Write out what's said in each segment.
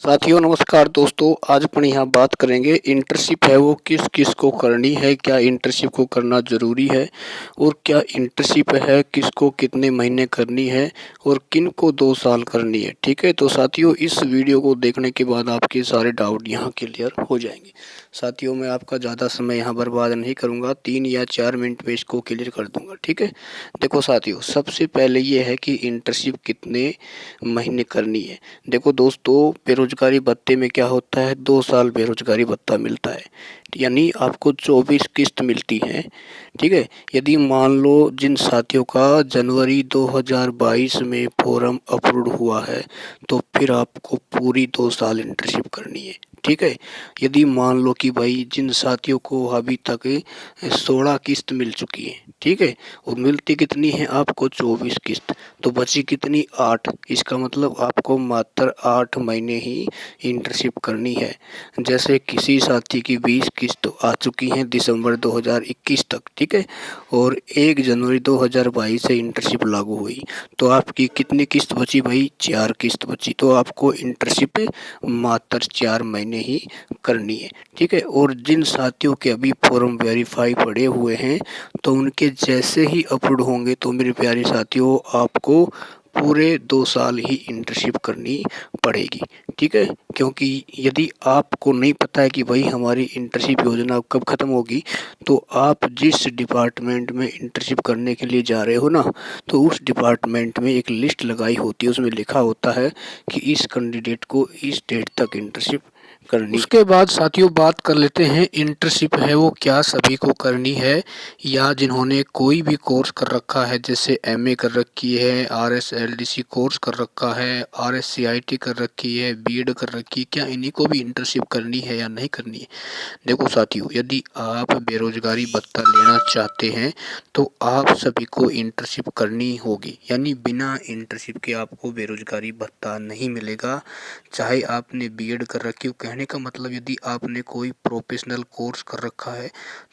साथियों नमस्कार दोस्तों, आज अपन यहाँ बात करेंगे इंटर्नशिप है वो किस किस को करनी है, क्या इंटर्नशिप को करना ज़रूरी है और क्या इंटर्नशिप है किसको कितने महीने करनी है और किन को 2 साल करनी है। ठीक है, तो साथियों इस वीडियो को देखने के बाद आपके सारे डाउट यहाँ क्लियर हो जाएंगे। साथियों मैं आपका ज़्यादा समय यहाँ बर्बाद नहीं करूँगा, 3 या 4 मिनट में इसको क्लियर कर दूँगा। ठीक है, देखो साथियों सबसे पहले ये है कि इंटर्नशिप कितने महीने करनी है। देखो दोस्तों, बेरोजगारी भत्ते में क्या होता है, 2 साल बेरोजगारी भत्ता मिलता है, यानी आपको 24 किस्त मिलती हैं। ठीक है, यदि मान लो जिन साथियों का जनवरी 2022 में फॉर्म अप्रूव हुआ है तो फिर आपको पूरी 2 साल इंटर्नशिप करनी है। ठीक है, यदि मान लो कि भाई जिन साथियों को अभी तक 16 किस्त मिल चुकी है, ठीक है, और मिलती कितनी है आपको 24 किस्त, तो बची कितनी 8। इसका मतलब आपको मात्र 8 महीने ही इंटर्नशिप करनी है। जैसे किसी साथी की 20 किस्त आ चुकी हैं दिसंबर 2021 तक, ठीक है, और 1 जनवरी 2022 से इंटर्नशिप लागू हुई तो आपकी कितनी किस्त बची भाई, 4 किस्त बची। तो आपको इंटर्नशिप मात्र 4 महीने ही करनी है। ठीक है, और जिन साथियों के अभी फॉर्म वेरीफाई पड़े हुए हैं तो उनके जैसे ही अप्रूव होंगे तो मेरे प्यारे साथियों आपको पूरे 2 साल ही इंटर्नशिप करनी पड़ेगी। ठीक है, क्योंकि यदि आपको नहीं पता है कि भाई हमारी इंटर्नशिप योजना कब ख़त्म होगी, तो आप जिस डिपार्टमेंट में इंटर्नशिप करने के लिए जा रहे हो ना, तो उस डिपार्टमेंट में एक लिस्ट लगाई होती है, उसमें लिखा होता है कि इस कैंडिडेट को इस डेट तक इंटर्नशिप करनी। उसके बाद साथियों बात कर लेते हैं इंटर्नशिप है वो क्या सभी को करनी है या जिन्होंने कोई भी कोर्स कर रखा है, जैसे एमए कर रखी है, आरएसएलडीसी कोर्स कर रखा है, आरएससीआईटी कर रखी है, बीएड कर रखी है, क्या इन्हीं को भी इंटर्नशिप करनी है या नहीं करनी है। देखो साथियों, यदि आप बेरोजगारी भत्ता लेना चाहते हैं तो आप सभी को इंटर्नशिप करनी होगी, यानी बिना इंटर्नशिप के आपको बेरोजगारी भत्ता नहीं मिलेगा। चाहे आपने बीएड कर रखी हो, कहने का मतलब यदि आपने कोई प्रोफेशनल कोर्स कर रखा है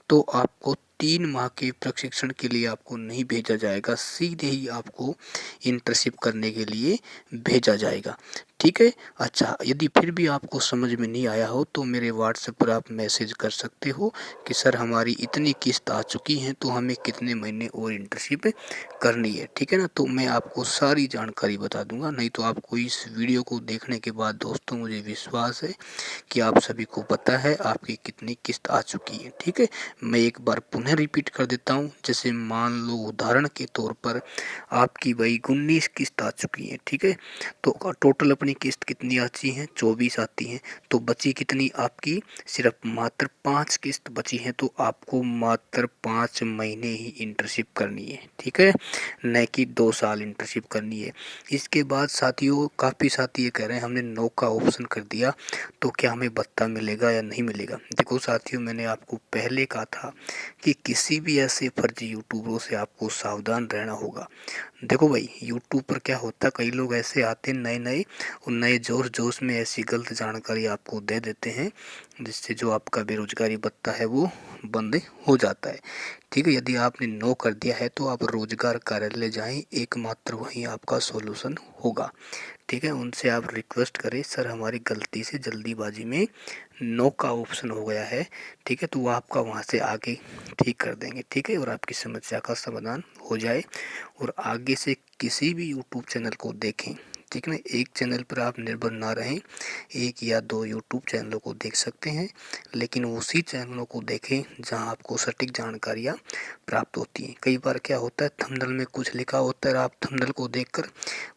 तो आपको 3 माह के प्रशिक्षण के लिए आपको नहीं भेजा जाएगा, सीधे ही आपको इंटर्नशिप करने के लिए भेजा जाएगा। ठीक है, अच्छा यदि फिर भी आपको समझ में नहीं आया हो तो मेरे व्हाट्सएप पर आप मैसेज कर सकते हो कि सर हमारी इतनी किस्त आ चुकी हैं तो हमें कितने महीने और इंटर्नशिप करनी है। ठीक है ना, तो मैं आपको सारी जानकारी बता दूंगा। नहीं तो आपको इस वीडियो को देखने के बाद दोस्तों मुझे विश्वास है कि आप सभी को पता है आपकी कितनी किस्त आ चुकी है। ठीक है, मैं एक बार पुनः रिपीट कर देता हूँ। जैसे मान लो उदाहरण के तौर पर आपकी भाई 19 किस्त आ चुकी है, ठीक है, तो टोटल अपनी किस्त कितनी आती है, 24 आती हैं, तो बची कितनी आपकी, सिर्फ मात्र 5 किस्त बची हैं, तो आपको मात्र 5 महीने ही इंटर्नशिप करनी है। ठीक है, न कि 2 साल इंटर्नशिप करनी है। इसके बाद साथियों काफ़ी साथी ये कह रहे हैं हमने नो का ऑप्शन कर दिया तो क्या हमें भत्ता मिलेगा या नहीं मिलेगा। देखो साथियों, मैंने आपको पहले कहा था कि किसी भी ऐसे फर्जी यूट्यूबरों से आपको सावधान रहना होगा। देखो भाई, यूट्यूब पर क्या होता है, कई लोग ऐसे आते हैं नए नए और नए जोश जोश में ऐसी गलत जानकारी आपको दे देते हैं जिससे जो आपका बेरोजगारी भत्ता है वो बंद हो जाता है। ठीक है, यदि आपने नो कर दिया है तो आप रोजगार कार्यालय जाएं, एकमात्र वहीं आपका सॉल्यूशन होगा। ठीक है, उनसे आप रिक्वेस्ट करें सर हमारी गलती से जल्दीबाजी में नो का ऑप्शन हो गया है। ठीक है, तो वो आपका वहाँ से आगे ठीक कर देंगे। ठीक है, और आपकी समस्या का समाधान हो जाए। और आगे से किसी भी यूट्यूब चैनल को देखें, ठीक है ना, एक चैनल पर आप निर्भर ना रहें, 1 या 2 यूट्यूब चैनलों को देख सकते हैं, लेकिन उसी चैनलों को देखें जहां आपको सटीक जानकारियां प्राप्त होती हैं। कई बार क्या होता है, थंबनेल में कुछ लिखा होता है और आप थंबनेल को देखकर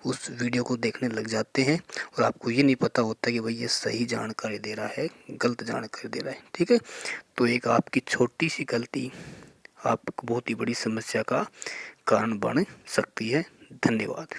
उस वीडियो को देखने लग जाते हैं और आपको ये नहीं पता होता कि भाई ये सही जानकारी दे रहा है गलत जानकारी दे रहा है। ठीक है, तो एक आपकी छोटी सी गलती आपको बहुत ही बड़ी समस्या का कारण बन सकती है। धन्यवाद।